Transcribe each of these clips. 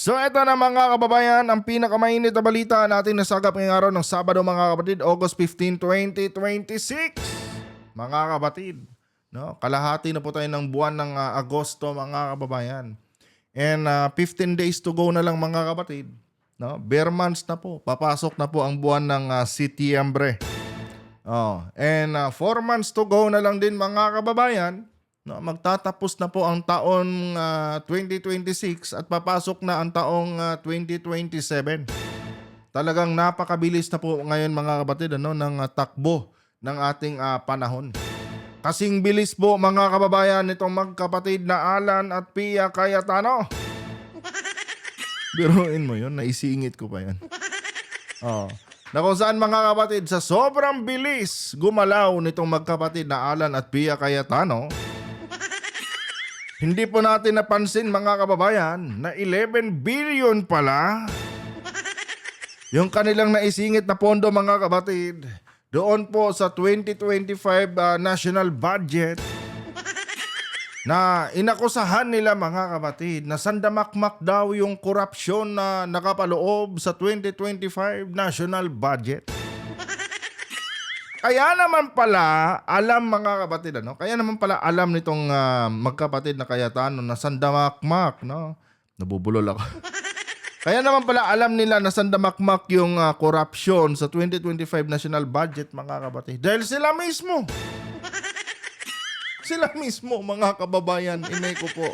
So eto na mga kababayan, ang pinakamainit na balita natin nasagap ngayong araw ng Sabado mga kapatid, August 15, 2026. Mga kapatid, no? Kalahati na po tayo ng buwan ng Agosto mga kababayan. And 15 days to go na lang mga kapatid. No? Bare months na po, papasok na po ang buwan ng Setyembre. And 4 months to go na lang din mga kababayan. No, magtatapos na po ang taon 2026 at papasok na ang taong 2027. Talagang napakabilis na po ngayon mga kapatid ng takbo ng ating panahon. Kasing bilis po mga kababayan nitong magkapatid na Alan at Pia Cayetano. Biruin mo yun, naisingit ko pa yan. Na kung saan mga kapatid, sa sobrang bilis gumalaw nitong magkapatid na Alan at Pia Cayetano, hindi po natin napansin mga kababayan na 11 billion pala yung kanilang naisingit na pondo mga kapatid doon po sa 2025 national budget na inakusahan nila mga kapatid na sandamakmak daw yung korupsyon na nakapaloob sa 2025 national budget. Kaya naman pala, alam mga kapatid, kaya naman pala alam nitong magkapatid na Cayetano na sandamakmak, no? Nabubulol ako. Kaya naman pala alam nila na sandamakmak yung korupsyon sa 2025 national budget mga kapatid. Dahil sila mismo. Sila mismo mga kababayan, inay ko po.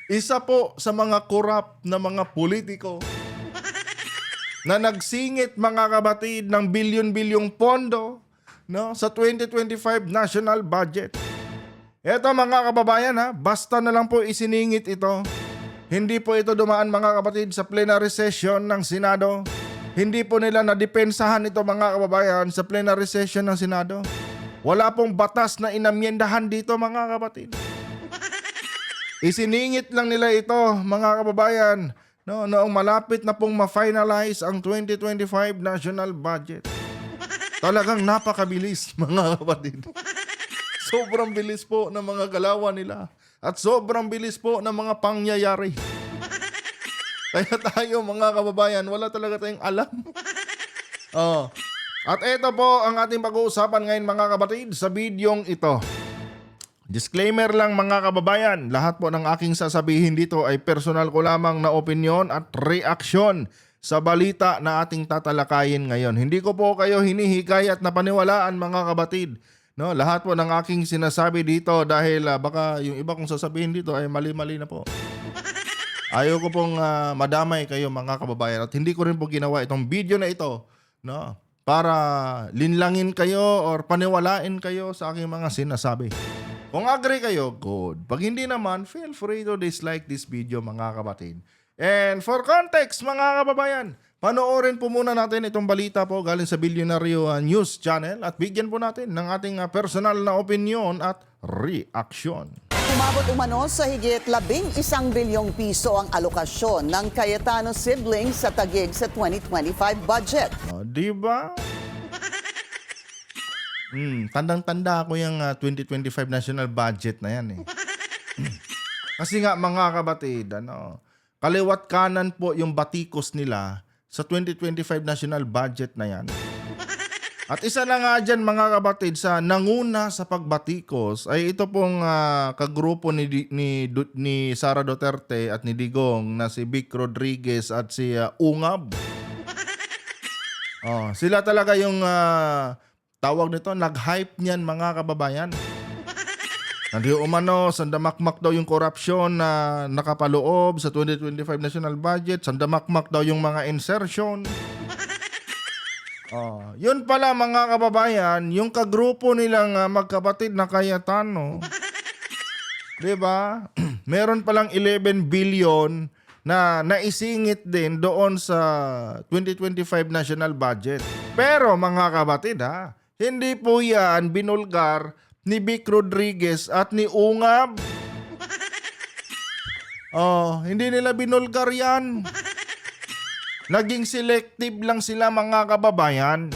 Isa po sa mga korap na mga politiko na nagsingit mga kapatid ng bilyon-bilyong pondo, no, sa 2025 national budget. Eto mga kababayan basta na lang po isiningit ito. Hindi po ito dumaan mga kapatid sa plenary session ng Senado. Hindi po nila nadepensahan ito mga kababayan sa plenary session ng Senado. Wala pong batas na inamyendahan dito mga kapatid. Isiningit lang nila ito mga kababayan. No, noong malapit na pong ma-finalize ang 2025 national budget. Talagang napakabilis mga kapatid. Sobrang bilis po ng mga galawan nila. At sobrang bilis po ng mga pangyayari. Kaya tayo mga kababayan, wala talaga tayong alam. At ito po ang ating pag-uusapan ngayon mga kapatid sa bidyong ito. Disclaimer lang mga kababayan, lahat po ng aking sasabihin dito ay personal ko lamang na opinyon at reaksyon sa balita na ating tatalakayin ngayon. Hindi ko po kayo hinihikayat na paniwalaan mga kabatid. No, lahat po ng aking sinasabi dito dahil baka yung iba kong sasabihin dito ay mali-mali na po. Ayaw ko pong madamay kayo mga kababayan at hindi ko rin po ginawa itong video na ito, no, para linlangin kayo or paniwalain kayo sa aking mga sinasabi. Kung agree kayo, good. Pag hindi naman, feel free to dislike this video mga kapatid. And for context mga kababayan, panoorin po muna natin itong balita po galing sa Bilyonaryo News Channel at bigyan po natin ng ating personal na opinion at reaksyon. Umabot umano sa higit 11 bilyong piso ang alokasyon ng Cayetano siblings sa Taguig sa 2025 budget. Diba? Tandang-tanda ako yung 2025 national budget na yan Kasi nga mga kabatid, kaliwat kanan po yung batikos nila sa 2025 national budget na yan. At isa na nga dyan mga kabatid sa nanguna sa pagbatikos ay ito pong kagrupo ni Sara Duterte at ni Digong na si Vic Rodriguez at si Ungab. Sila talaga yung tawag nito, nag-hype niyan mga kababayan. Hindi umano, sandamakmak daw yung korupsyon na nakapaloob sa 2025 national budget. Sandamakmak daw yung mga insertion. Yun pala mga kababayan, yung kagrupo nilang magkapatid na Cayetano. Diba? Meron palang 11 billion na naisingit din doon sa 2025 national budget. Pero mga kabatid hindi po yan binulgar ni Vic Rodriguez at ni Ungab. Hindi nila binulgar yan. Naging selective lang sila mga kababayan.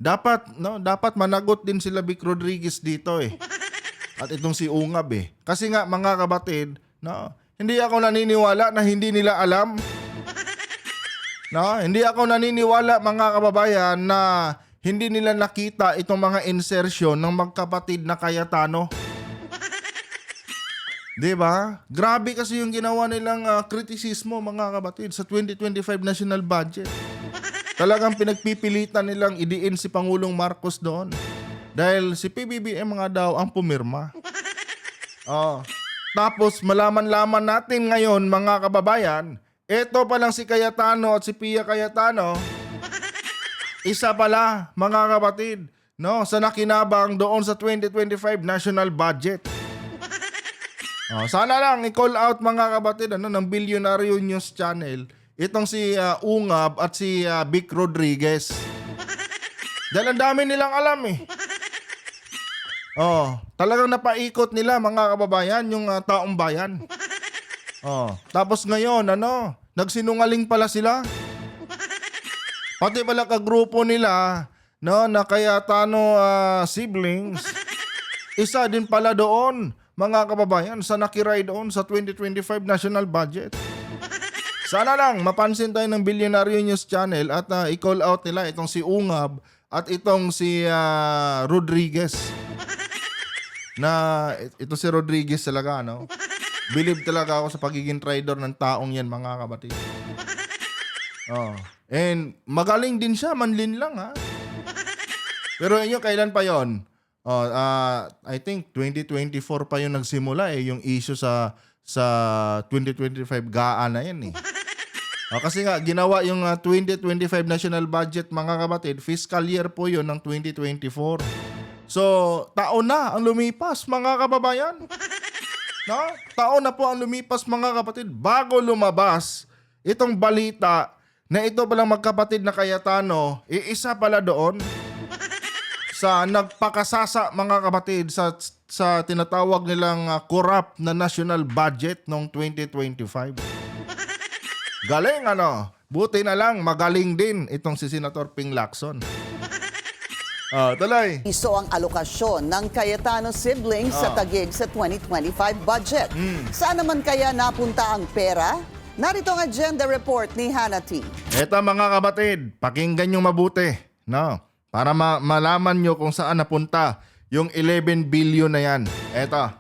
Dapat managot din sila Vic Rodriguez dito At itong si Ungab Kasi nga mga kabatid, No? Hindi ako naniniwala na hindi nila alam. No? Hindi ako naniniwala mga kababayan na hindi nila nakita itong mga insertion ng magkapatid na Cayetano. 'Di ba? Grabe kasi yung ginawa nilang kritisismo mga kapatid sa 2025 national budget. Talagang pinagpipilitan nilang idiin si Pangulong Marcos doon. Dahil si PBBM nga daw ang pumirma. Oh. Tapos malaman-laman natin ngayon mga kababayan, ito pa lang si Cayetano at si Pia Cayetano, isa pala mga kapatid, no, sa nakinabang doon sa 2025 national budget. Oh, sana lang i-call out mga kapatid ng Billionaire News Channel itong si Ungab at si Vic Rodriguez. Dahil ang dami nilang alam eh. Oh, talagang napaikot nila mga kababayan yung taong bayan. Oh, tapos ngayon nagsinungaling pala sila. Pati pala kagrupo nila na Cayetano siblings. Isa din pala doon mga kababayan sa nakiray doon sa 2025 national budget. Sana lang mapansin tayo ng Billionaire News Channel at i-call out nila itong si Ungab at itong si Rodriguez. Na ito si Rodriguez talaga, no? Believe talaga ako sa pagiging trader ng taong yan, mga kapatid. Oh. And magaling din siya, manlin lang ha. Pero inyo, kailan pa yon? Oh, I think 2024 pa yung nagsimula yung issue sa 2025 GAA na yan eh. Kasi nga ginawa yung 2025 national budget mga kapatid, fiscal year po yun ng 2024. So, taon na ang lumipas mga kababayan. No? Taon na po ang lumipas mga kapatid bago lumabas itong balita na ito palang magkapatid na Cayetano, iisa pala doon sa nagpakasasa mga kapatid sa tinatawag nilang corrupt na national budget noong 2025. Galing buti na lang magaling din itong si Senator Ping Lacson. Tuloy. Piso ang alokasyon ng Cayetano siblings sa Taguig sa 2025 budget. Saan naman kaya napunta ang pera? Narito ang agenda report ni Hannah T. Eto mga kapatid, pakinggan nyo mabuti, no? Para malaman nyo kung saan napunta yung 11 billion na yan. Eto.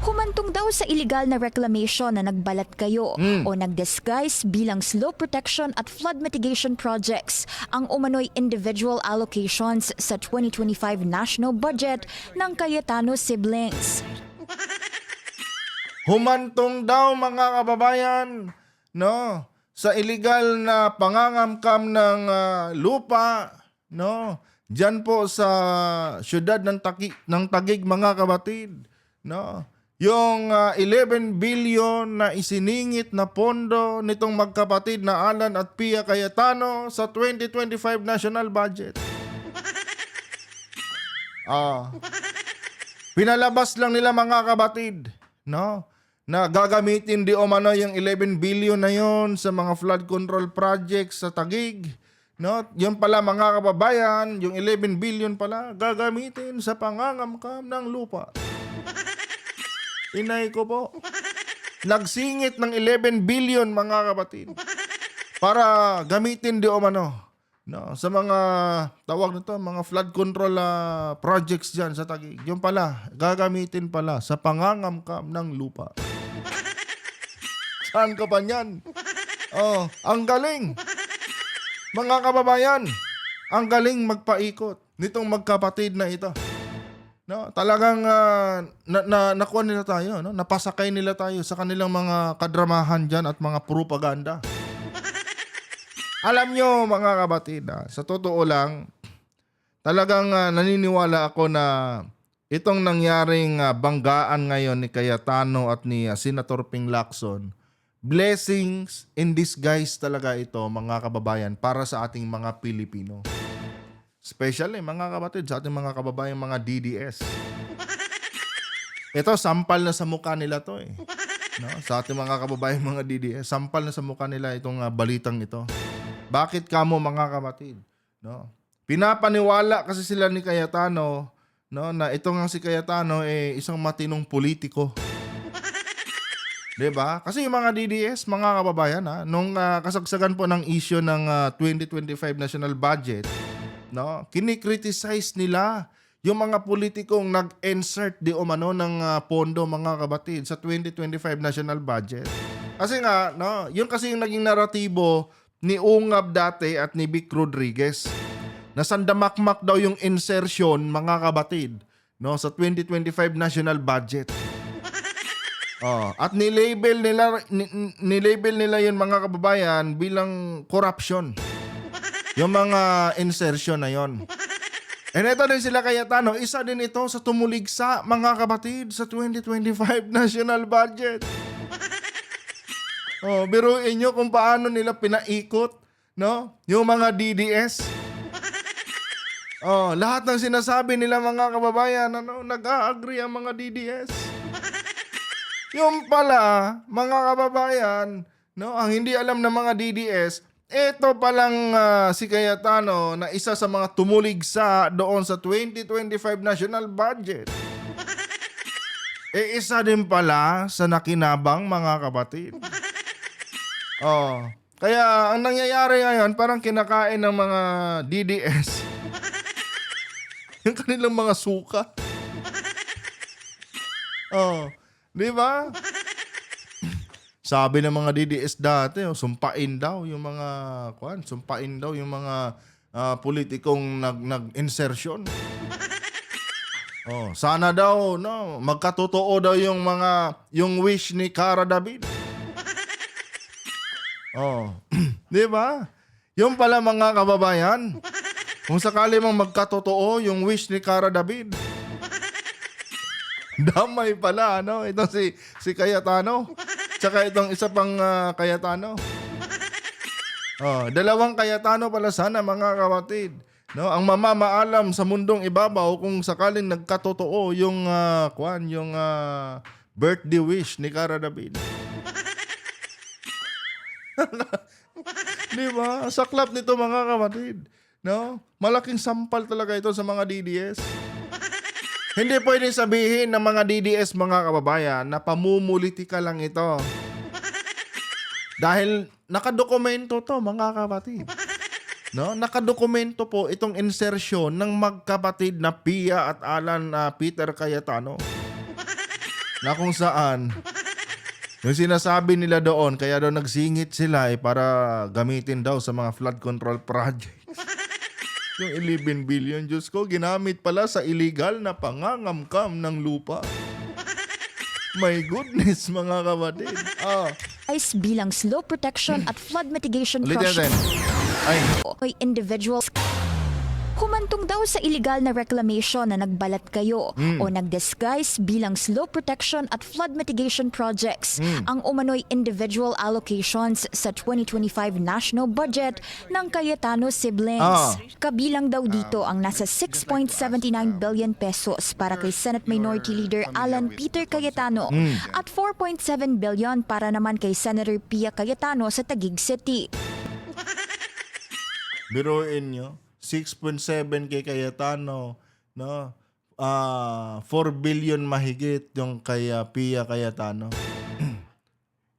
Humantong daw sa illegal na reclamation na nagbalat kayo o nag-disguise bilang slow protection at flood mitigation projects ang umano'y individual allocations sa 2025 national budget ng Cayetano siblings. Humantong daw mga kababayan, no, sa illegal na pangangamkam ng lupa, no, diyan po sa syudad ng Taguig mga kapatid, no. Yung 11 billion na isiningit na pondo nitong magkapatid na Alan at Pia Cayetano sa 2025 national budget. Pinalabas lang nila mga kapatid, no? Na gagamitin di umano yung 11 billion na yon sa mga flood control projects sa Taguig. No? Yung pala mga kababayan, yung 11 billion pala gagamitin sa pangangamkam ng lupa. Inay ko po. Nagsingit ng 11 billion mga kapatid para gamitin di umano, no, sa mga tawag nito, mga flood control projects diyan sa Taguig. Yung pala gagamitin pala sa pangangamkam ng lupa. Saan ka pa niyan? Ang galing. Mga kababayan, ang galing magpaikot nitong magkapatid na ito. No, talagang nakuha nila tayo, no? Napasakay nila tayo sa kanilang mga kadramahan diyan at mga propaganda. Alam nyo mga kapatid, sa totoo lang, talagang naniniwala ako na itong nangyaring banggaan ngayon ni Cayetano at ni Senator Ping Lacson, blessings in disguise talaga ito mga kababayan para sa ating mga Pilipino. Especially mga kapatid sa ating mga kababayan mga DDS. Ito sampal na sa mukha nila to eh. No? Sa ating mga kababayan mga DDS, sampal na sa mukha nila itong balitang ito. Bakit kamo mga kapatid? No? Pinapaniwala kasi sila ni Cayetano no, na ito nga si Cayetano isang matinong politiko. 'Di ba? Kasi yung mga DDS, mga kababayan, nung kasagsagan po ng issue ng 2025 national budget, no, kinikriticize nila yung mga politikong nag-insert di umano ng pondo, mga kabatid, sa 2025 national budget. Kasi nga, no, yun kasi yung naging naratibo ni Ungab dati at ni Vic Rodriguez. Na sandamakmak daw yung insertion, mga kabatid, no, sa 2025 national budget. At nilabel nila yun, mga kababayan, bilang corruption. Yung mga insertion na yon. And ito din sila Cayetano, isa din ito sa tumuligsa, mga kabatid, sa 2025 national budget. Biruin nyo kung paano nila pinaikot, no, yung mga DDS. Lahat ng sinasabi nila, mga kababayan, nag-a-agree ang mga DDS. Yung pala, mga kababayan, no, ang hindi alam ng mga DDS, ito palang si Cayetano na isa sa mga tumuligsa doon sa 2025 national budget. Isa din pala sa nakinabang, mga kapatid. Kaya ang nangyayari ngayon, parang kinakain ng mga DDS yung kanilang mga suka. Di ba? Sabi ng mga DDS dati, sumpain daw yung mga politikong nag-insertion. Sana daw, no, magkatotoo daw yung wish ni Cara David. Di ba? Yung pala, mga kababayan, kung sakali mang magkatotoo yung wish ni Cara David, damay pala, no? Ito si Cayetano. Tsaka itong isa pang Cayetano. Dalawang Cayetano pala sana, mga kapatid. No, ang mamamaalam sa mundong ibabaw kung sakaling nagkatotoo yung birthday wish ni Cara David. Di ba? Saklap nito, mga kapatid. No? Malaking sampal talaga ito sa mga DDS. Hindi pwede sabihin ng mga DDS, mga kababayan, na pamumulitika lang ito. Dahil nakadokumento to, mga kapatid. No? Nakadokumento po itong insertion ng magkapatid na Pia at Alan Peter Cayetano. Na kung saan, yung sinasabi nila doon, kaya daw nagsingit sila para gamitin daw sa mga flood control projects. Yung 11 billion, Diyos ko, ginamit pala sa illegal na pangangamkam ng lupa. My goodness, mga kapatid. Bilang slow protection at flood mitigation Ulitin natin. Ay, individuals. Humantong daw sa illegal na reclamation na nagbalat kayo o nag-disguise bilang slow protection at flood mitigation projects ang umano'y individual allocations sa 2025 national budget ng Cayetano siblings. Kabilang daw dito ang nasa 6.79 billion pesos para kay Senate Minority Leader Alan Peter Cayetano at 4.7 billion para naman kay Senator Pia Cayetano sa Taguig City. Biruin nyo. 6.7 kay Cayetano, no? 4 billion mahigit yung kay Pia Cayetano.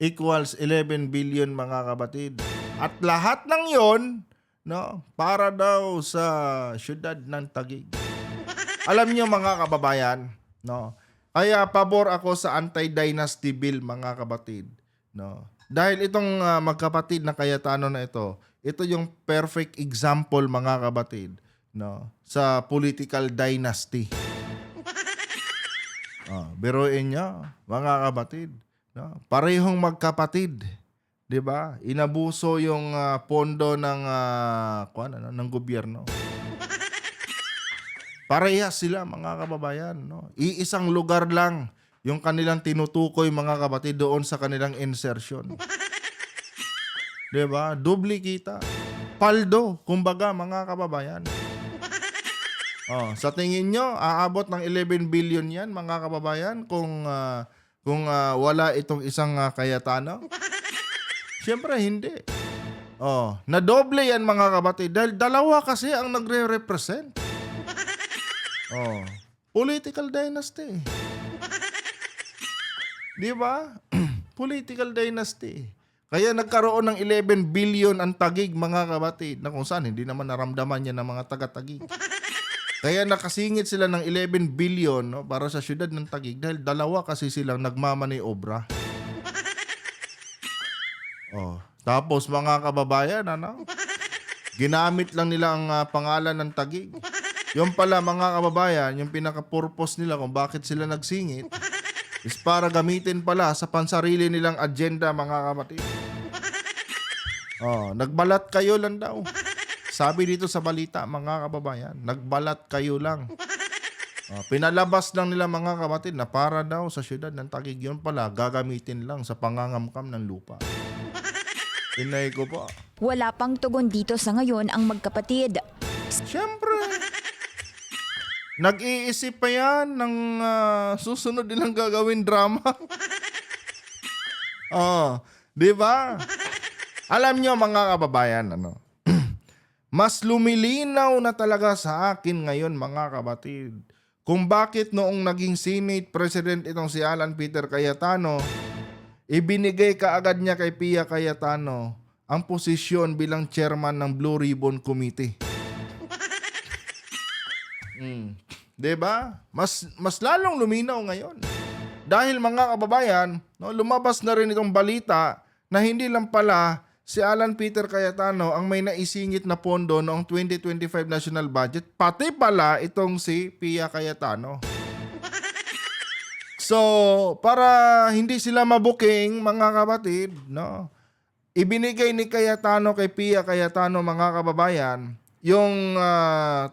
Equals 11 billion, mga kapatid. At lahat ng yon, no, para daw sa syudad ng Taguig. Alam niyo, mga kababayan, no, kaya pabor ako sa anti-dynasty bill, mga kapatid, no. Dahil itong magkapatid na Cayetano na ito yung perfect example, mga kapatid, no, sa political dynasty. Biruin niyo, mga kapatid, no, parehong magkapatid, 'di ba? Inabuso yung pondo ng ng gobyerno. Parehas sila, mga kababayan, no. Iisang lugar lang yung kanilang tinutukoy, mga kapatid, doon sa kanilang insertion. Diba? Doble kita. Paldo, kumbaga, mga kababayan. Sa tingin nyo, aabot ng 11 billion yan, mga kababayan, kung wala itong isang Cayetano? Siyempre, hindi. Nadoble yan, mga kapatid, dahil dalawa kasi ang nagre-represent. Political dynasty. Di ba? Political dynasty. Kaya nagkaroon ng 11 billion ang Taguig, mga kabatid, na kung saan hindi naman naramdaman yan ng mga taga-Taguig. Kaya nakasingit sila ng 11 billion, no, para sa syudad ng Taguig dahil dalawa kasi silang nagmamaniobra. Oh, tapos mga kababayan, ano? Ginamit lang nila ang pangalan ng Taguig. Yung pala mga kababayan, yung pinaka-purpose nila kung bakit sila nagsingit is para gamitin pala sa pansarili nilang agenda, mga kapatid. Oh, nagbalat kayo lang daw. Sabi dito sa balita, mga kababayan, nagbalat kayo lang. Oh, pinalabas lang nila, mga kapatid, na para daw sa syudad ng Taguig. Yun pala, gagamitin lang sa pangangamkam ng lupa. Inay ko pa. Wala pang tugon dito sa ngayon ang magkapatid. Siyempre. Nag-iisip pa yan ng susunod nilang gagawin drama. Oh, di ba? Alam nyo, mga kababayan, ano? Mas lumilinaw na talaga sa akin ngayon, mga kapatid, kung bakit noong naging Senate President itong si Alan Peter Cayetano, ibinigay kaagad niya kay Pia Cayetano ang posisyon bilang chairman ng Blue Ribbon Committee. Diba? Mas lalong luminaw ngayon. Dahil mga kababayan, no, lumabas na rin itong balita na hindi lang pala si Alan Peter Cayetano ang may naisingit na pondo noong 2025 national budget, pati pala itong si Pia Cayetano. So, para hindi sila mabuking, mga kapatid, no, ibinigay ni Cayetano kay Pia Cayetano, mga kababayan, yung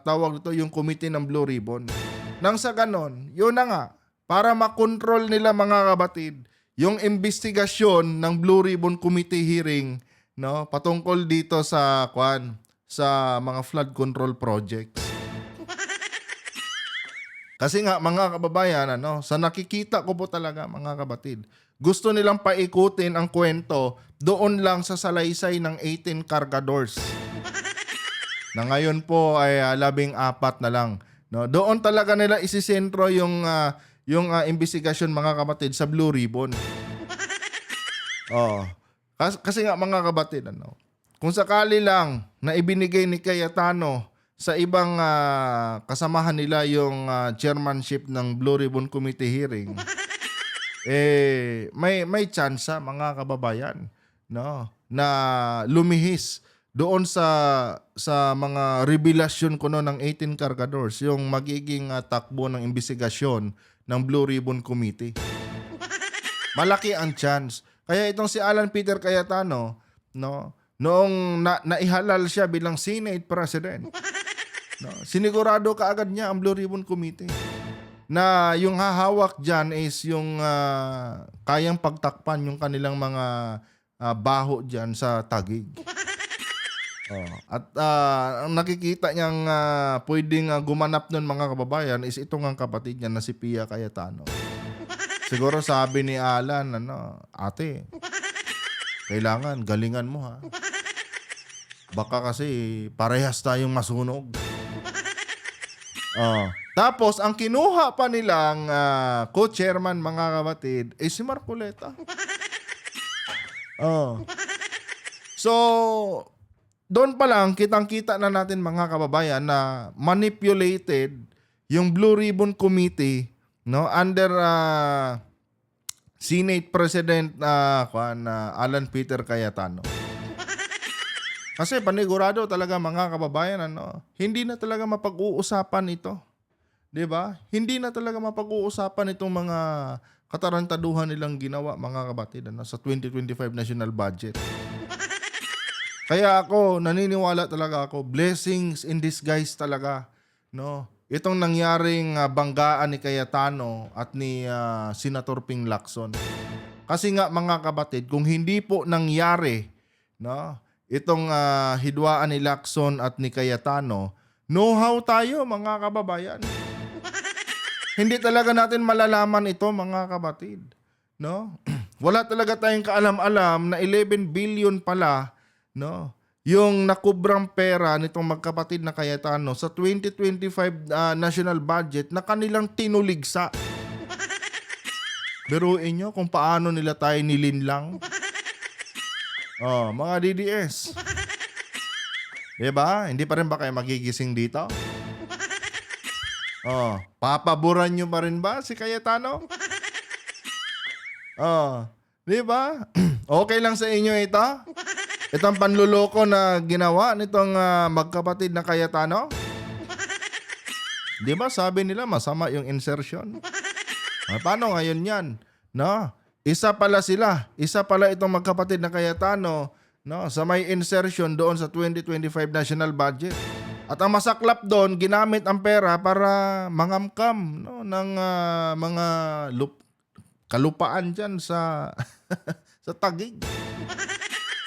tawag dito, yung committee ng Blue Ribbon. Nang sa ganon, yun na nga, para makontrol nila, mga kapatid, yung investigasyon ng Blue Ribbon Committee hearing, no, patungkol dito sa sa mga flood control projects. Kasi nga, mga kababayan, ano, sa nakikita ko po talaga, mga kapatid, gusto nilang paikutin ang kwento doon lang sa salaysay ng 18 cargadores. Na ngayon po ay 14 na lang. No? Doon talaga nila isisentro yung investigasyon, mga kapatid, sa Blue Ribbon. Oh. Kasi nga, mga kapatid, ano, kung sakali lang na ibinigay ni Cayetano sa ibang kasamahan nila yung chairmanship ng Blue Ribbon Committee hearing, may chance, mga kababayan, no, na lumihis doon sa mga revelasyon ko ng 18 cargadores, yung magiging takbo ng investigasyon ng Blue Ribbon Committee. Malaki ang chance. Kaya itong si Alan Peter Cayetano, no, noong naihalal siya bilang Senate President, no, sinigurado kaagad niya ang Blue Ribbon Committee na yung hahawak dyan is yung kayang pagtakpan yung kanilang mga baho dyan sa Taguig. Oh. At ang nakikita niyang pwedeng gumanap nun, mga kababayan, is itong ang kapatid niya na si Pia Cayetano. Siguro sabi ni Alan, ate, kailangan galingan mo, ha. Baka kasi parehas tayong masunog. Oh. Tapos, ang kinuha pa nilang co-chairman, mga kapatid, is si Marcoleta. Oh. So, doon pa lang, kitang-kita na natin, mga kababayan, na manipulated yung Blue Ribbon Committee, no, under Senate President Alan Peter Cayetano. Kasi panigurado talaga, mga kababayan, ano, hindi na talaga mapag-uusapan ito. 'Di ba? Hindi na talaga mapag-uusapan itong mga katarantaduhan nilang ginawa, mga kapatid, ano, sa 2025 national budget. Kaya ako, naniniwala talaga ako, blessings in disguise talaga, no? Itong nangyaring banggaan ni Cayetano at ni Senator Ping Lacson. Kasi nga, mga kapatid, kung hindi po nangyari, no, itong hidwaan ni Lacson at ni Cayetano, know-how tayo, mga kababayan. Hindi talaga natin malalaman ito, mga kapatid, no? Wala talaga tayong kaalam-alam na 11 billion pala, no, yung nakubrang pera nitong magkapatid na Cayetano sa 2025 national budget na kanilang tinuligsa. Biruin nyo kung paano nila tayo nilinlang. Mga DDS. Diba? Hindi pa rin ba kayo magigising dito? Papaboran nyo pa rin ba si Cayetano? Diba? Okay lang sa inyo ito? Itong panluloko na ginawa nitong magkapatid na Cayetano? Di ba sabi nila masama yung insertion? Paano ngayon yan? No? Isa pala sila. Isa pala itong magkapatid na Cayetano, no? Sa may insertion doon sa 2025 national budget. At ang masaklap doon, ginamit ang pera para mangamkam, no? Ng mga kalupaan dyan sa sa Taguig.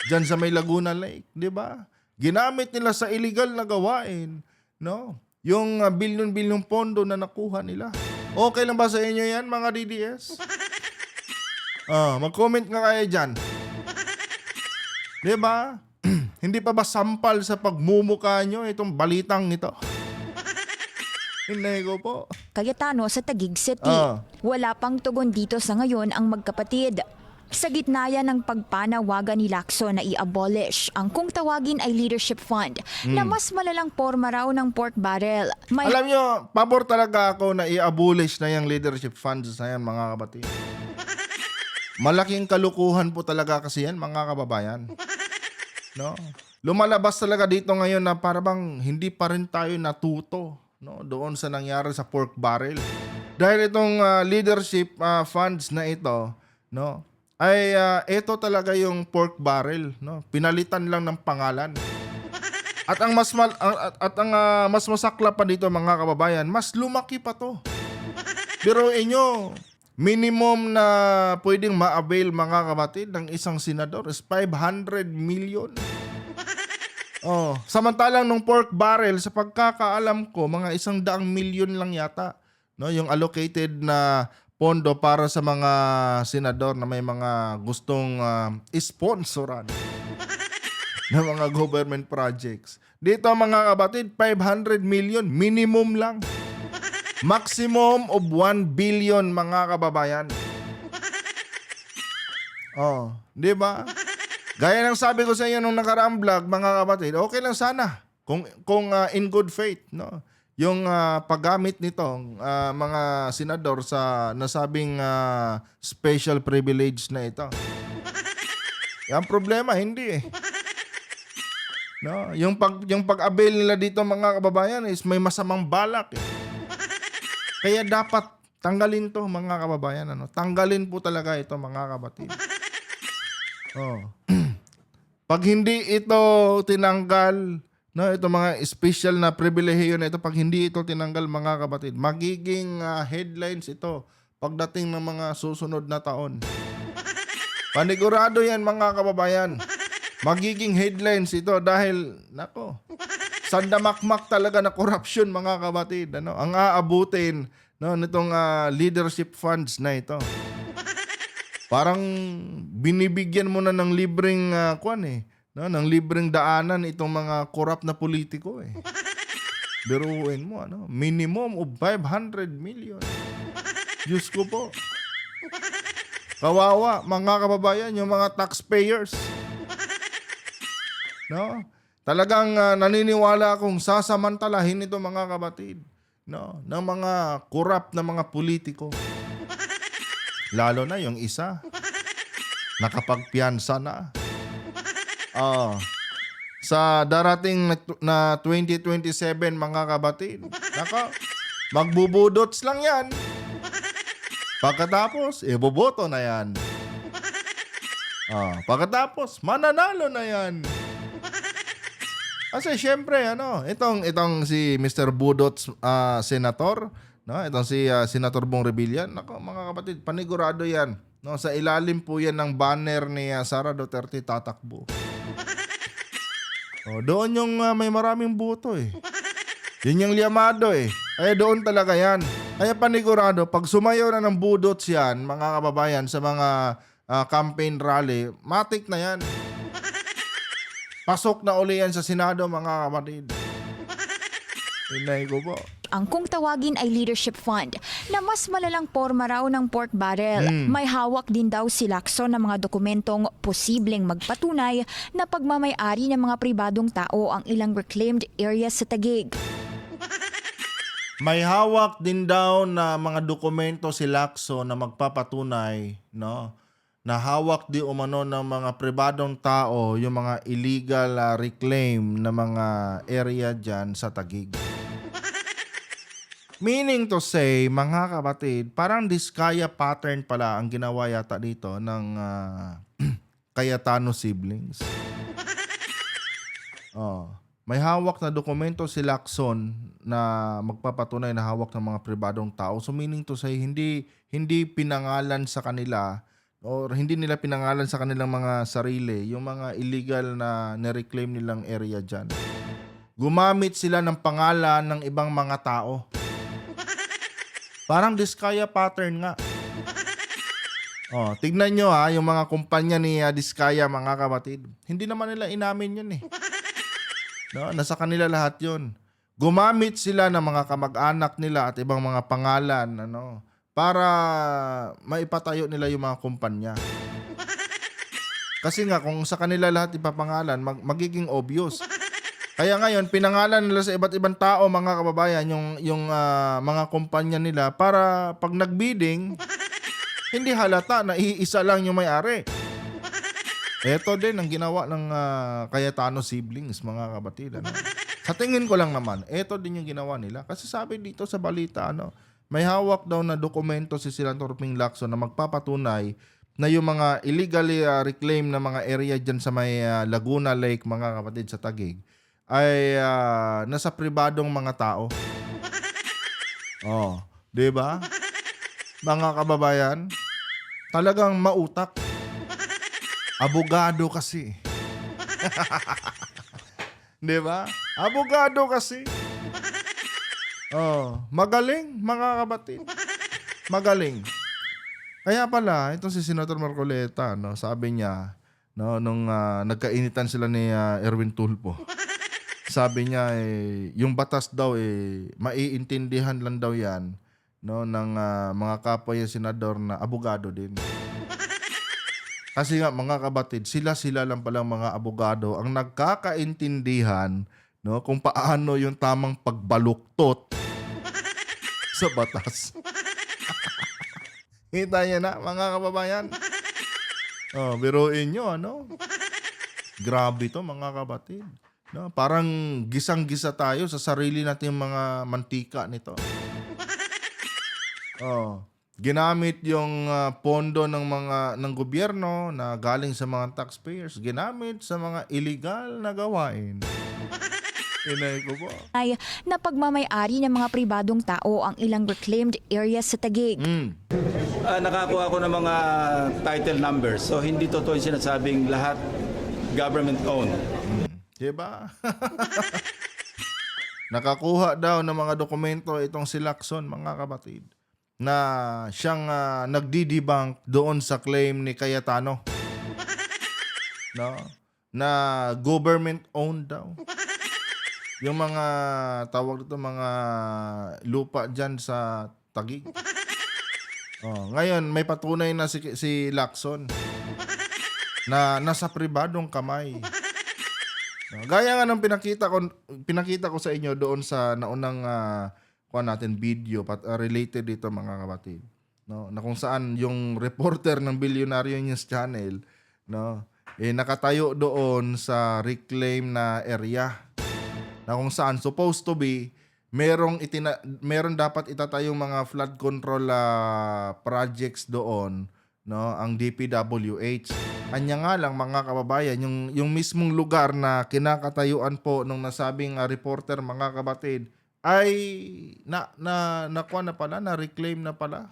Diyan sa may Laguna Lake, di ba? Ginamit nila sa illegal na gawain, no? Yung bilyon-bilyong pondo na nakuha nila. Okay lang ba sa inyo yan, mga DDS? Mag-comment nga kayo dyan. Di ba? Hindi pa ba sampal sa pagmumukha nyo itong balitang ito? Hindi ko po. Cayetano sa Taguig City. Wala pang tugon dito sa ngayon ang magkapatid. Sa gitna yan ng pagpanawagan ni Lacson na i-abolish ang kung tawagin ay leadership fund na mas malalang porma raw ng pork barrel. Alam nyo, pabor talaga ako na i-abolish na yung leadership funds na yan, mga kapatid. Malaking kalukuhan po talaga kasi yan, mga kababayan. No? Lumalabas talaga dito ngayon na parang hindi pa rin tayo natuto, no? Doon sa nangyari sa pork barrel. Dahil itong leadership funds na ito, no? Ay ito talaga yung pork barrel, no? Pinalitan lang ng pangalan. At ang mas masakla pa dito, mga kababayan, mas lumaki pa to. Pero inyo, minimum na pwedeng ma-avail, mga kapatid, ng isang senador is 500 million. Samantalang nung pork barrel, sa pagkakaalam ko, mga 100 million lang yata, no, yung allocated na pondo para sa mga senador na may mga gustong sponsoran ng mga government projects. Dito, mga kapatid, 500 million, minimum lang. Maximum of 1 billion, mga kababayan. Di ba? Gaya ng sabi ko sa inyo nung nakaraang vlog, mga kapatid, okay lang sana kung in good faith, no? Yung paggamit nitong mga senador sa nasabing special privilege na ito. Yung problema, hindi eh. No? Yung pag-avail nila dito, mga kababayan, is may masamang balak eh. Kaya dapat tanggalin to, mga kababayan. Ano? Tanggalin po talaga ito, mga kapatid. Pag hindi ito tinanggal, no, ito mga special na pribilehiyo na ito, pag hindi ito tinanggal, mga kapatid, magiging headlines ito pagdating ng mga susunod na taon. Panigurado yan, mga kababayan. Magiging headlines ito dahil, nako, sandamakmak talaga na korupsyon, mga kapatid. Ano, ang aabutin, no, nitong leadership funds na ito. Parang binibigyan mo na ng libreng no, ng libreng daanan itong mga korap na politiko eh. Biruin mo, ano, minimum of 500 million. Diyos ko po. Kawawa, mga kababayan, yung mga taxpayers. No? Talagang naniniwala akong sasamantalahin ito, mga kapatid, no, ng mga korap na mga politiko. Lalo na yung isa, nakapagpiyansa na. Sa darating na 2027, mga kapatid, nako, magbubudots lang yan. Pagkatapos, iboboto na yan. Pagkatapos, mananalo na yan. Kasi syempre, ano, itong si Mr. Budots senator, no, itong si Senator Bong Revilla, nako, mga kapatid, panigurado yan. No, sa ilalim po yan ng banner ni Sara Duterte tatakbo. Doon yung may maraming boto eh. Yun yung liyamado eh. Kaya doon talaga yan. Kaya panigurado, pag sumayaw na ng budots yan, mga kababayan, sa mga campaign rally, matik na yan. Pasok na uli yan sa Senado, mga kapatid. Inay ko po. Ang kung tawagin ay leadership fund na mas malalang porma raw ng pork barrel. May hawak din daw si Lacson ng mga dokumentong posibleng magpatunay na pagmamay-ari ng mga pribadong tao ang ilang reclaimed areas sa Taguig. May hawak din daw na mga dokumento si Lacson na magpapatunay, no? Na hawak di umano ng mga pribadong tao yung mga illegal reclaim na mga area dyan sa Taguig. Meaning to say, mga kapatid, parang Diskaya pattern pala ang ginawa yata dito ng Cayetano siblings. May hawak na dokumento si Lacson na magpapatunay na hawak ng mga pribadong tao. So meaning to say, hindi pinangalan sa kanila or hindi nila pinangalan sa kanilang mga sarili yung mga illegal na nireclaim nilang area dyan. Gumamit sila ng pangalan ng ibang mga tao. Parang Diskaya pattern nga. Tignan nyo yung mga kumpanya ni Diskaya, mga kapatid. Hindi naman nila inamin yun eh. No, nasa kanila lahat yun. Gumamit sila ng mga kamag-anak nila at ibang mga pangalan para maipatayo nila yung mga kumpanya. Kasi nga kung sa kanila lahat ipapangalan, magiging obvious. Kaya ngayon, pinangalan nila sa iba't ibang tao, mga kababayan, yung mga kumpanya nila para pag nagbidding, hindi halata na iisa lang yung may-ari. Ito din ang ginawa ng Cayetano siblings, mga kapatid. Sa tingin ko lang naman, ito din yung ginawa nila. Kasi sabi dito sa balita, may hawak daw na dokumento si Senator Ping Lacson na magpapatunay na yung mga illegally reclaim na mga area dyan sa may Laguna Lake, mga kapatid, sa Taguig, ay nasa pribadong mga tao. Di ba? Mga kababayan, talagang mautak. Abogado kasi. Di ba? Abogado kasi. Magaling, mga kapatid. Magaling. Kaya pala, itong si Senator Marcoleta, sabi niya, nung nagkainitan sila ni Erwin Tulfo, sabi niya, yung batas daw, maiintindihan lang daw yan ng mga kapwa yung senador na abogado din. Kasi nga, mga kapatid, sila lang palang mga abogado ang nagkakaintindihan kung paano yung tamang pagbaluktot sa batas. Kita niya na, mga kababayan. Biruin nyo, Grabe to, mga kapatid. Parang gisang-gisa tayo sa sarili natin mga mantika nito. Ginamit yung pondo ng gobyerno na galing sa mga taxpayers, ginamit sa mga illegal na gawain. Inay ko po. Ay na pagmamay-ari ng mga pribadong tao ang ilang reclaimed areas sa Taguig. Nakakuha ako ng mga title numbers. So hindi totoo yung sinasabing lahat government-owned. Diba? Nakakuha daw ng mga dokumento itong si Lacson, mga kapatid, na siyang nagdi-debunk doon sa claim ni Cayetano. Na government-owned daw. Yung mga tawag dito, mga lupa dyan sa Taguig. Ngayon, may patunay na si Lacson na nasa pribadong kamay. Gaya nga ng pinakita ko sa inyo doon sa naunang natin video related dito, mga kapatid. Na kung saan yung reporter ng Billionaire News Channel nakatayo doon sa reclaim na area. Na kung saan supposed to be meron dapat itatayong mga flood control projects doon, ang DPWH. Anya nga lang, mga kababayan, yung mismong lugar na kinakatayuan po nung nasabing reporter, mga kapatid, ay nakuha na pala, na-reclaim na pala.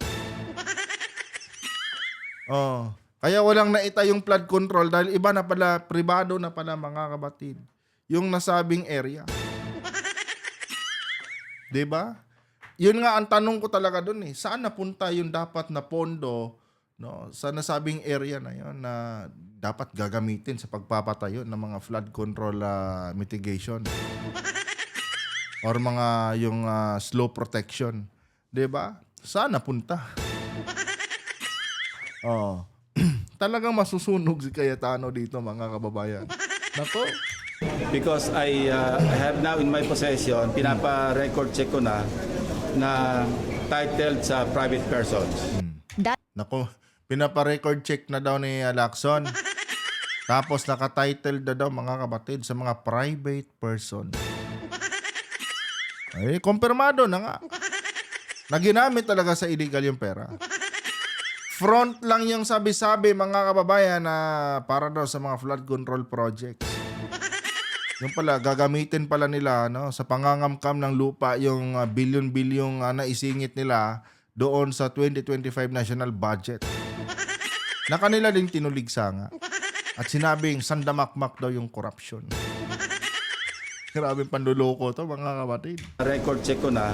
Kaya walang naita yung flood control dahil iba na pala, pribado na pala, mga kapatid, yung nasabing area. Diba? Yun nga ang tanong ko talaga dun saan napunta yung dapat na pondo no, sa nasabing area na yon na dapat gagamitin sa pagpapatayo ng mga flood control mitigation or mga yung slope protection, 'di ba? Saan napunta? Oh. Talagang masusunog si Cayetano dito, mga kababayan. Nako. Because I have now in my possession, pinapa-record check ko na titled sa private persons. Nako, pinapa-record check na daw ni Lacson. Tapos naka-title na daw, mga kapatid, sa mga private person. Ay, kumpirmado na nga. Naginamit talaga sa illegal yung pera. Front lang yung sabi-sabi, mga kababayan, na para daw sa mga flood control projects. Yung pala, gagamitin pala nila, no, sa pangangamkam ng lupa yung bilyon-bilyong naisingit nila doon sa 2025 national budget. Na kanila din tinuligsa nga. At sinabing sandamakmak daw yung corruption. Grabe panluloko to, mga kapatid. Record check ko na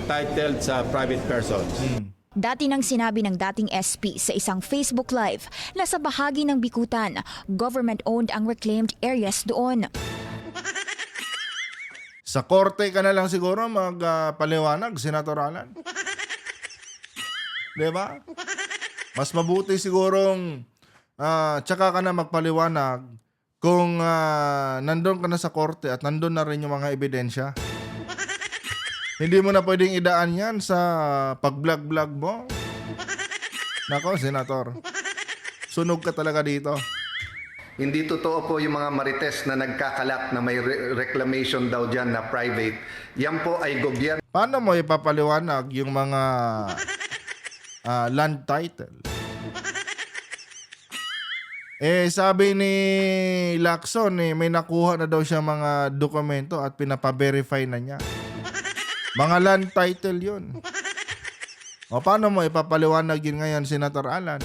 titled sa private persons. Dati nang sinabi ng dating SP sa isang Facebook Live na sa bahagi ng Bikutan, government-owned ang reclaimed areas doon. Sa korte ka na lang siguro magpaliwanag, Senator Alan. Diba? Mas mabuti sigurong tsaka ka na magpaliwanag kung nandun ka na sa korte at nandun na rin yung mga ebidensya. Hindi mo na pwedeng idaan yan sa pag-vlog-vlog mo. Nako, Senator. Sunog ka talaga dito. Hindi totoo po yung mga marites na nagkakalat na may reclamation daw dyan na private. Yan po ay gobyerno. Paano mo ipapaliwanag yung mga land title? Sabi ni Lacson, may nakuha na daw siya mga dokumento at pinapa-verify na niya. Mga land title yun. O paano mo ipapaliwanag yun ngayon, Senator Alan?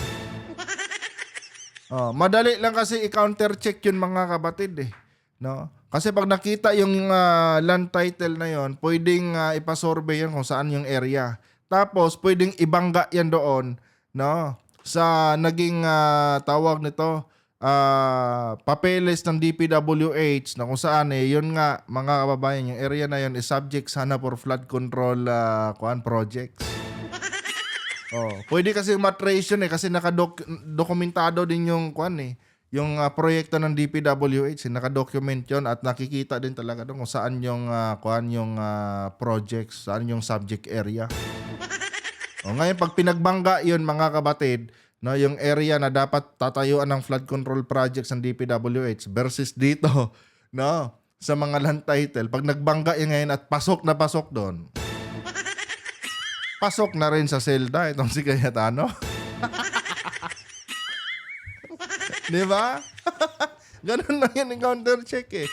Madali lang kasi i-counter-check yun, mga kapatid eh. No? Kasi pag nakita yung land title na yun, pwedeng ipasurvey yan kung saan yung area. Tapos pwedeng ibangga yan doon, no? Sa naging tawag nito, papeles ng DPWH na kung saan yun nga, mga kababayan, yung area na yun is subject sana for flood control projects. Pwede kasi matrace yun kasi nakadokumentado din yung yung proyekto ng DPWH, nakadocument yun at nakikita din talaga doon kung saan yung yung projects, saan yung subject area. Ngayon pag pinagbangga yun, mga kabatid, no, yung area na dapat tatayuan ng flood control projects ng DPWH versus dito, no, sa mga land title, pag nagbangga yun ngayon at pasok na pasok doon, pasok na rin sa selda itong si Cayetano. Di ba? Ganun lang yan yung counter check eh.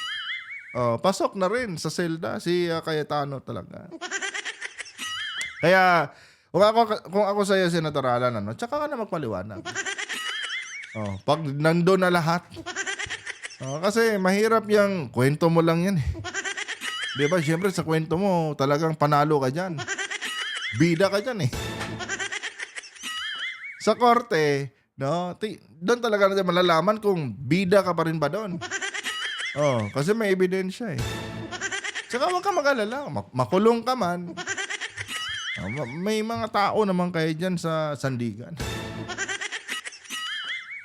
Pasok na rin sa selda si Cayetano talaga. Kaya kung ako sa iyo, Senator Alan, tsaka ka na magpaliwanag. Pag nandun na lahat. Kasi mahirap yung kwento mo lang yan eh. Di ba? Siyempre sa kwento mo, talagang panalo ka dyan. Bida ka dyan eh. Sa korte, no, doon talaga natin malalaman kung bida ka pa rin ba doon. Kasi may ebidensya eh. Tsaka huwag ka mag-alala. Makulong ka man. May mga tao naman kayo dyan sa Sandigan.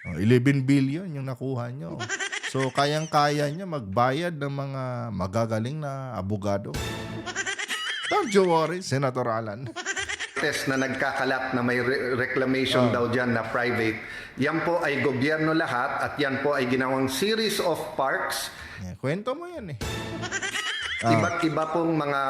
11 billion yung nakuha nyo. So, kayang-kaya nyo magbayad ng mga magagaling na abogado. Don't you worry, Senator Alan. Na nagkakalat na may reclamation daw dyan na private. Yan po ay gobyerno lahat at yan po ay ginawang series of parks. Kwento mo yan eh. Iba't iba pong mga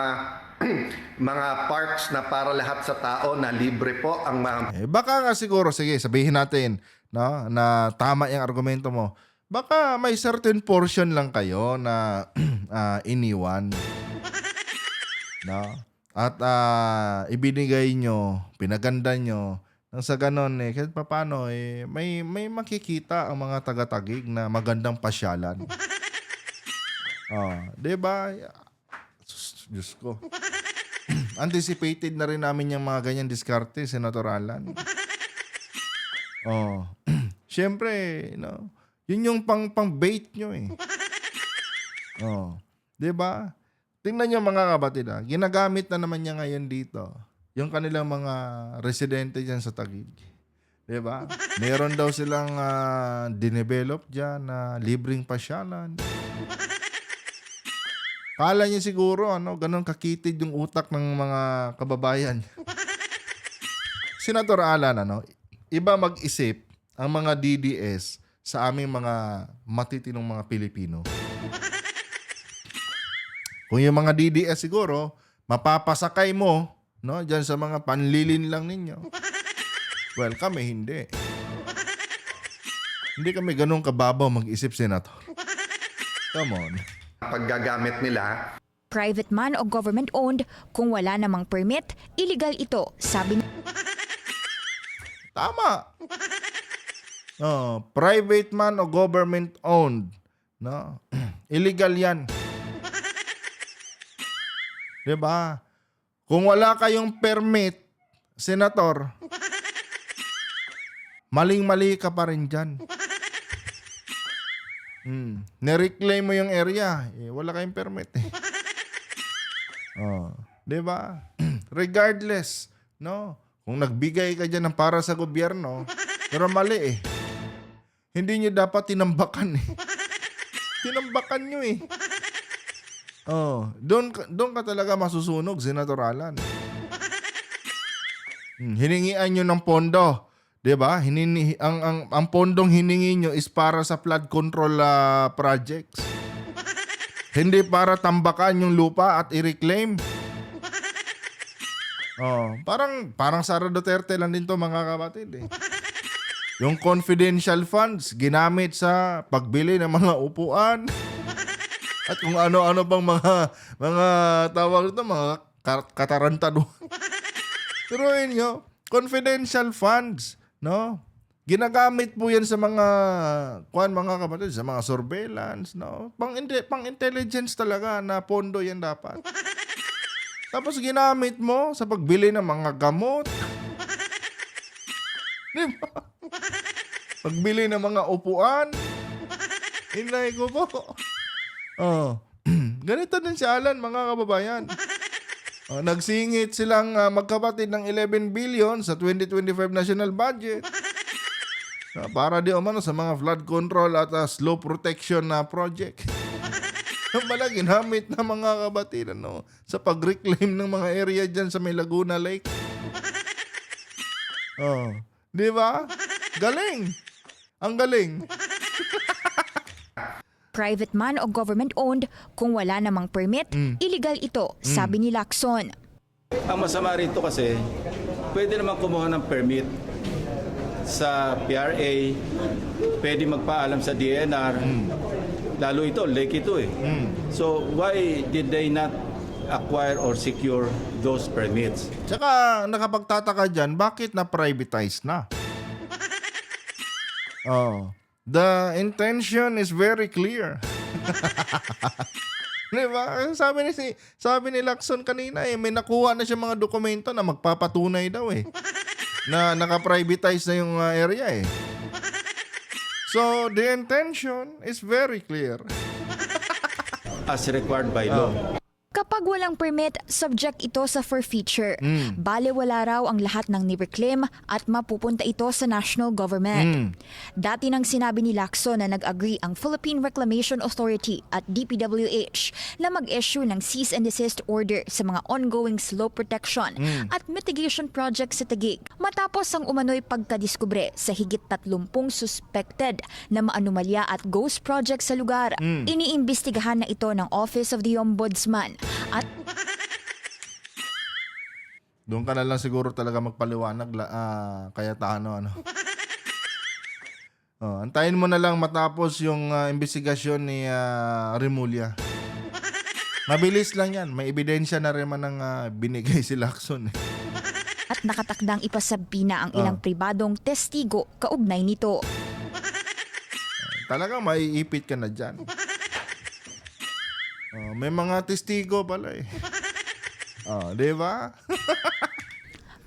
mga parks na para lahat sa tao na libre po ang mga... Baka nga siguro, sige, sabihin natin, no, na tama yung argumento mo. Baka may certain portion lang kayo na iniwan. No? At ibinigay nyo, pinaganda nyo, nang sa ganon kahit paano may makikita ang mga taga-Taguig na magandang pasyalan. Diba? Diyos ko. Anticipated na rin namin yung mga ganyan diskarte, Senator Alan. Oh. Siyempre, yun yung pang-bait nyo eh. Oh. 'Di ba? Tingnan niyo mga kapatid, ginagamit na naman niya ngayon dito yung kanilang mga residente diyan sa Taguig. 'Di ba? Meron daw silang dinevelop diyan na libreng pasyalan. Kala niya siguro ganun kakitid yung utak ng mga kababayan. Senator Alan, iba mag-isip ang mga DDS sa aming mga matitinong mga Pilipino. Kung yung mga DDS siguro, mapapasakay mo, diyan sa mga panlilin lang ninyo. Well, kami hindi. Hindi kami ganun kababaw mag-isip, Senator. Come on. Paggagamit nila, Private man o government-owned, kung wala namang permit, illegal ito, sabi ni Tama. Private man o government owned, illegal 'yan. 'Di ba? Kung wala kayong permit, Senator, maling-mali ka pa rin diyan. Nireclaim mo yung area, wala kayong permit eh. 'Di ba? Regardless, kung nagbigay ka diyan ng para sa gobyerno, pero mali eh. Hindi nyo dapat tinambakan eh. Tinambakan nyo eh. Doon ka talaga masusunog, Senator Alan. Hiningian nyo ng pondo. 'Di ba? Ang pondong hiningi nyo is para sa flood control projects. Hindi para tambakan yung lupa at i-reclaim. Parang Sara Duterte lang din to mga kapatid eh. Yung confidential funds ginamit sa pagbili ng mga upuan at kung ano-ano pang mga tawag ito, mga katarantaduhan. Pero yun confidential funds, ginagamit po yan sa mga mga kapatid, sa mga surveillance, pang intelligence talaga na pondo yan dapat. Tapos ginamit mo sa pagbili ng mga gamot. Diba? Pagbili ng mga upuan. Inay ko po. Ganito din si Alan, mga kababayan. Nagsingit silang magkapatid ng 11 billion sa 2025 national budget. Para di umano sa mga flood control at slow protection na project. Pala ginamit na mga kabatiran sa pag-reclaim ng mga area dyan sa may Laguna Lake. Di ba? Galing. Ang galing. private man o government-owned, kung wala namang permit, illegal ito, sabi ni Lacson. Ang masama rito kasi, pwede naman kumuha ng permit sa PRA, pwede magpaalam sa DNR, lalo ito, lake ito eh. So why did they not acquire or secure those permits? Tsaka nakapagtataka dyan, bakit na-privatize na? The intention is very clear. Diba? Sabi ni Lacson kanina may nakuha na siya mga dokumento na magpapatunay daw na naka-privatize na yung area So, the intention is very clear. As required by law. Kapag walang permit, subject ito sa forfeiture. Bale wala raw ang lahat ng ni-reclaim at mapupunta ito sa national government. Dati nang sinabi ni Lacson na nag-agree ang Philippine Reclamation Authority at DPWH na mag-issue ng cease and desist order sa mga ongoing slope protection at mitigation projects sa Taguig. Matapos ang umano'y pagkadiskubre sa higit 30 suspected na maanomalya at ghost projects sa lugar, iniimbestigahan na ito ng Office of the Ombudsman. At doon ka na lang siguro talaga magpaliwanag kaya antayin mo na lang matapos yung investigasyon ni Remulla. Mabilis lang yan. May ebidensya na rin man ng binigay si Lacson. At nakatakdang ipasabina ang ilang pribadong testigo kaugnay nito. Talagang maiipit ka na dyan. May mga testigo pala di ba?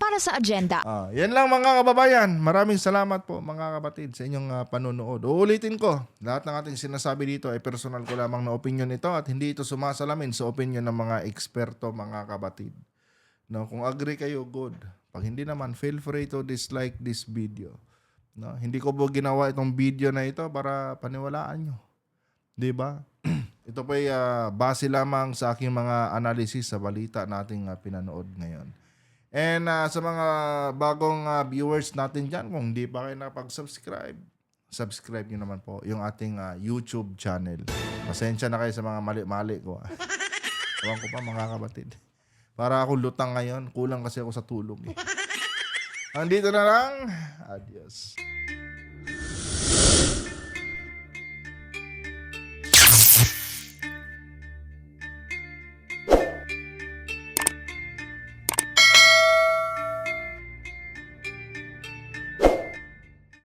Para para sa agenda. Yan lang mga kababayan. Maraming salamat po mga kapatid sa inyong panonood. Uulitin ko, lahat ng ating sinasabi dito ay personal ko lamang na opinion ito at hindi ito sumasalamin sa opinion ng mga eksperto mga kapatid. No, kung agree kayo, good. Pag hindi naman, feel free to dislike this video. No, hindi ko po ginawa itong video na ito para paniwalaan nyo. Diba? Ito po ay base lamang sa aking mga analysis sa balita nating pinanood ngayon. And sa mga bagong viewers natin dyan, kung hindi pa kayo nakapag-subscribe, subscribe nyo naman po yung ating YouTube channel. Pasensya na kayo sa mga mali-mali ko. Ewan ko pa mga kapatid. Para ako lutang ngayon, kulang kasi ako sa tulog. Andito na lang. Adios.